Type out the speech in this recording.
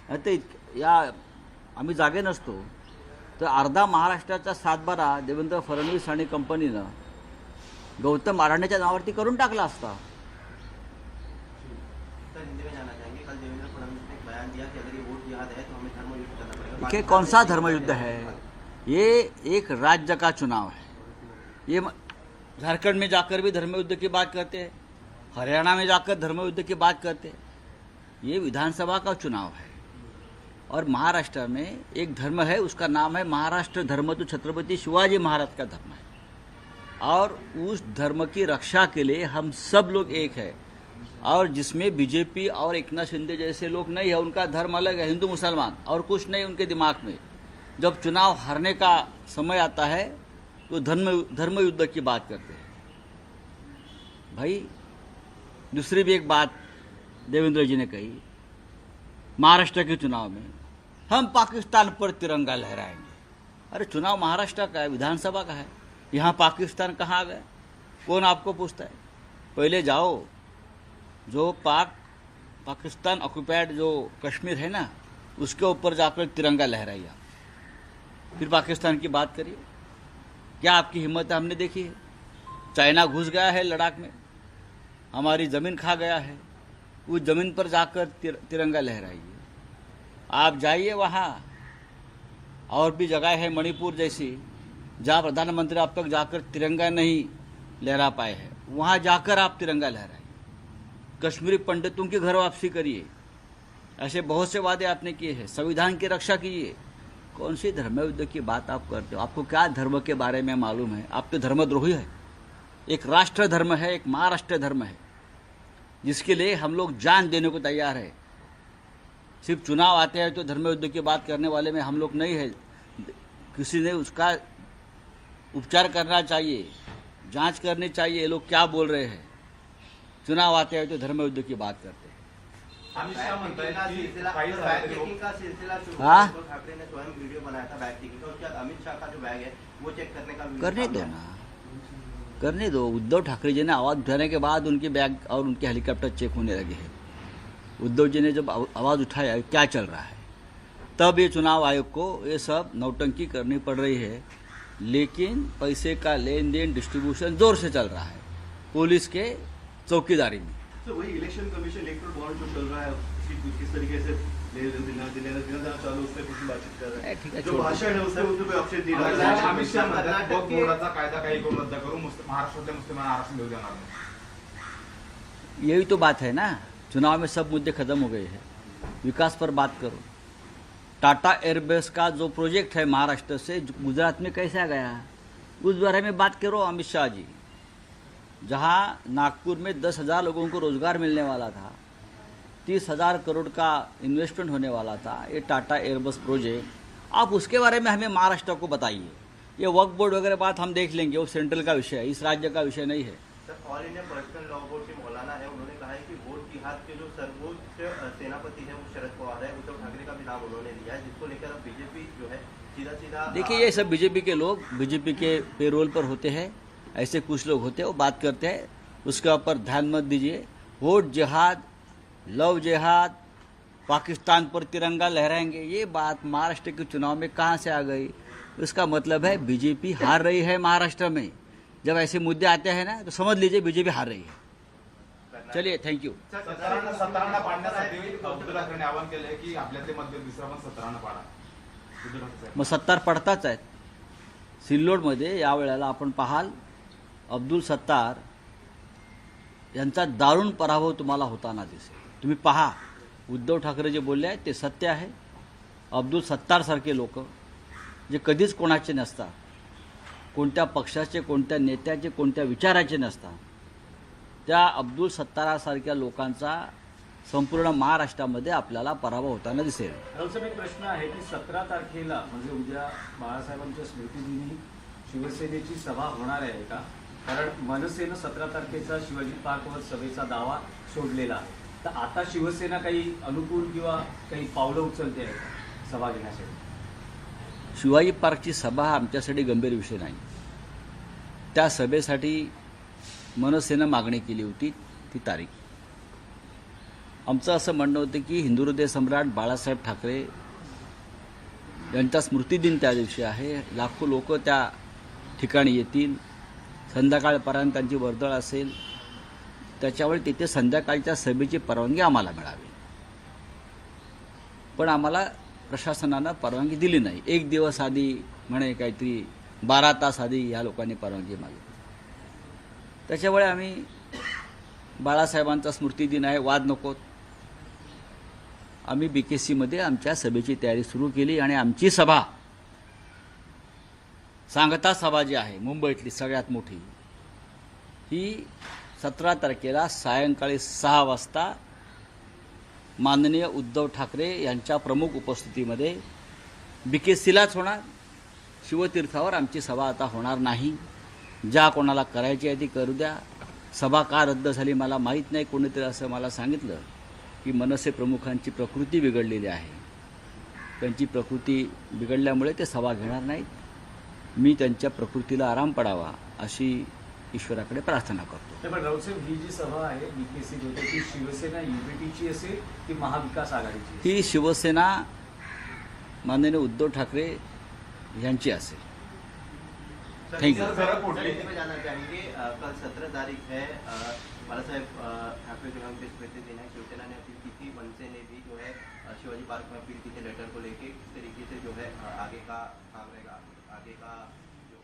आता या आम्ही जागे नसतो तर अर्धा महाराष्ट्राचा सातबारा देवेंद्र फडणवीस आणि कंपनीनं गौतम अडाणीच्या नावावरती करून टाकला असता। देखिए कौन सा धर्मयुद्ध है, ये एक राज्य का चुनाव है। ये झारखंड में जाकर भी धर्मयुद्ध की बात करते हैं, हरियाणा में जाकर धर्मयुद्ध की बात करते हैं। ये विधानसभा का चुनाव है और महाराष्ट्र में एक धर्म है, उसका नाम है महाराष्ट्र धर्म, तो छत्रपति शिवाजी महाराज का धर्म है और उस धर्म की रक्षा के लिए हम सब लोग एक है। और जिसमें बीजेपी और एकनाथ शिंदे जैसे लोग नहीं है, उनका धर्म अलग है, हिंदू मुसलमान और कुछ नहीं उनके दिमाग में। जब चुनाव हारने का समय आता है तो धर्म युद्ध की बात करते हैं। भाई दूसरी भी एक बात देवेंद्र जी ने कही, महाराष्ट्र के चुनाव में हम पाकिस्तान पर तिरंगा लहराएंगे। अरे चुनाव महाराष्ट्र का है, विधानसभा का है, यहाँ पाकिस्तान कहाँ आ गया? कौन आपको पूछता है? पहले जाओ जो पाकिस्तान ऑक्युपाइड जो कश्मीर है ना, उसके ऊपर जाकर तिरंगा लहराइए, फिर पाकिस्तान की बात करिए। क्या आपकी हिम्मत है? हमने देखी है। चाइना घुस गया है लद्दाख में, हमारी ज़मीन खा गया है, उस ज़मीन पर जाकर तिरंगा लहराइए। आप जाइए वहाँ, और भी जगह है मणिपुर जैसी जहाँ प्रधानमंत्री आप तक जाकर तिरंगा नहीं लहरा पाए हैं, वहाँ जाकर आप तिरंगा लहराइए। कश्मीरी पंडितों की घर वापसी करिए। ऐसे बहुत से वादे आपने किए हैं, संविधान की रक्षा कीजिए। कौन सी धर्म युद्ध की बात आप करते हो? आपको क्या धर्म के बारे में मालूम है? आप तो धर्मद्रोही है। एक राष्ट्र धर्म है, एक महाराष्ट्र धर्म है, जिसके लिए हम लोग जान देने को तैयार है। सिर्फ चुनाव आते हैं तो धर्म युद्ध की बात करने वाले में हम लोग नहीं है। किसी ने उसका उपचार करना चाहिए, जांच करनी चाहिए, ये लोग क्या बोल रहे हैं। चुनाव आते हैं तो धर्म युद्ध की बात करते हैं। हाँ, करने दो ना, करने दो। उद्धव ठाकरे जी ने आवाज़ उठाने के बाद उनकी बैग और उनके हेलीकॉप्टर चेक होने लगे हैं। उद्धव जी ने जब आवाज़ उठाया क्या चल रहा है, तब ये चुनाव आयोग को ये सब नौटंकी करनी पड़ रही है। लेकिन पैसे का लेन देन डिस्ट्रीब्यूशन जोर से चल रहा है पुलिस के चौकीदारी में। तो वही इलेक्शन कमीशन इलेक्टोरल बॉन्ड जो चल रहा है, किस तरीके से देना चालू, उस पर कुछ बातचीत कर रहे हैं। ठीक है, जो भाषण है उसमें कोई ऑप्शन नहीं रहा है। अमित शाह म्हणतात वक्फ बोर्डाचा कायदा काही करून रद्द करू, महाराष्ट्रातल्या मुस्लिमांना आरक्षण देऊ देणार नाही। यही तो बात है ना, चुनाव में सब मुद्दे खत्म हो गए हैं, विकास पर बात करो। टाटा एयरबेस का जो प्रोजेक्ट है महाराष्ट्र से गुजरात में कैसे आ गया, उस बारे में बात करो अमित शाह जी। जहां नागपुर में 10,000 लोगों को रोजगार मिलने वाला था, 30,000 करोड़ का इन्वेस्टमेंट होने वाला था, ये टाटा एयरबस प्रोजेक्ट, आप उसके बारे में हमें महाराष्ट्र को बताइए। ये वक्फ बोर्ड वगैरह बात हम देख लेंगे, वो सेंट्रल का विषय है, इस राज्य का विषय नहीं है। Sir, all India personal law board के मौलाना है, उन्होंने कहा है कि वोट जिहाद के जो सर्वोच्च सेनापति है वो शरद पवार है। उद्धव ठाकरे का भी नाम उन्होंने लिया है, जिसको लेकर अब बीजेपी जो है सीधा देखिए ये सब बीजेपी के लोग बीजेपी के पेरोल पर होते हैं, ऐसे कुछ लोग होते हैं, वो बात करते हैं, उसके ऊपर ध्यान मत दीजिए। वोट जिहाद, लव जिहाद, पाकिस्तान पर तिरंगा लहराएंगे, ये बात महाराष्ट्र के चुनाव में कहाँ से आ गई? इसका मतलब है बीजेपी हार रही है महाराष्ट्र में। जब ऐसे मुद्दे आते हैं ना तो समझ लीजिए बीजेपी हार रही है। चलिए, थँक यू। सत्तारांना पाडण्यासाठी उद्धव ठाकरेंनी आवाहन केलंय की आपल्यातले मतभेद विसरा, पण सत्तारांना पाडा। मग सत्तार पडताच आहेत। सिल्लोडमध्ये यावेळेला आपण पाहाल अब्दुल सत्तार यांचा दारुण पराभव तुम्हाला होताना दिसेल। तुम्ही पहा, उद्धव ठाकरे जे बोलले आहेत ते सत्य आहे। अब्दुल सत्तारसारखे लोक जे कधीच कोणाचे नसतात, कोणत्या पक्षाचे, कोणत्या नेत्याचे, कोणत्या विचाराचे नसतात, त्या अब्दुल सत्तारासारख्या लोकांचा संपूर्ण महाराष्ट्रामध्ये आपल्याला पराभव होताना दिसेल। एक प्रश्न आहे की 17 तारखेला म्हणजे उद्या बाळासाहेबांच्या स्मृतिदिनी शिवसेनेची सभा होणार आहे का? कारण मनसेनं 17 तारखेचा शिवाजी पार्कवर सभेचा दावा सोडलेला आहे, तर आता शिवसेना काही अनुकूल किंवा काही पावलं उचलते आहे सभा घेण्यासाठी? शिवाजी पार्कची सभा आमच्यासाठी गंभीर विषय नाही। त्या सभेसाठी मनसेनं मागणी केली होती ती तारीख, आमचं असं म्हणणं होतं की हिंदू हृदय सम्राट बाळासाहेब ठाकरे यांचा स्मृतिदिन त्या दिवशी आहे. लाखो लोक त्या ठिकाणी येतील. संध्याकाळपर्यंत त्यांची वर्दळ असेल. त्याच्यामुळे तिथे संध्याकाळच्या सभेची परवानगी आम्हाला मिळावी. पण आम्हाला प्रशासनानं परवानगी दिली नाही. 1 दिवस आधी म्हणे काहीतरी 12 तास आधी या लोकांनी परवानगी मागितली. त्याच्यामुळे आम्ही बाळासाहेबांचा स्मृतिदिन आहे, वाद नकोत. आम्ही BKCमध्ये आमच्या सभेची तयारी सुरू केली आणि आमची सभा, सांगता सभा जी आहे मुंबईतली सगळ्यात मोठी, ही 17 तारखेला सायंकाळी 6 वाजता माननीय उद्धव ठाकरे यांच्या प्रमुख उपस्थितीमध्ये BKCलाच होणार. शिवतीर्थावर आमची सभा आता होणार नाही. ज्या कोणाला करायची आहे ती करू द्या. सभा का रद्द झाली मला माहीत नाही. कोणीतरी असं मला सांगितलं की मनसे प्रमुखांची प्रकृती बिघडलेली आहे. त्यांची प्रकृती बिघडल्यामुळे ते सभा घेणार नाहीत. मी त्यांच्या प्रकृतीला आराम पडावा अशी ईश्वराकडे प्रार्थना करतो. पण राऊतसाहेब, ही जी सभा आहे BKC होते ती शिवसेना युबीटीची असेल की महाविकास आघाडीची? ही शिवसेना माननीय उद्धव ठाकरे यांची असेल. Thank you. मैं जानना चाहेंगे कल 17 तारीख है, बाला साहेब ठाकरे जो है उनके स्मृति दिन है. शिवसेना ने अपील की थी, मनसे ने भी जो है शिवाजी पार्क में अपील की थी लेटर को लेके. किस तरीके से जो है आगे का काम रहेगा, आगे का जो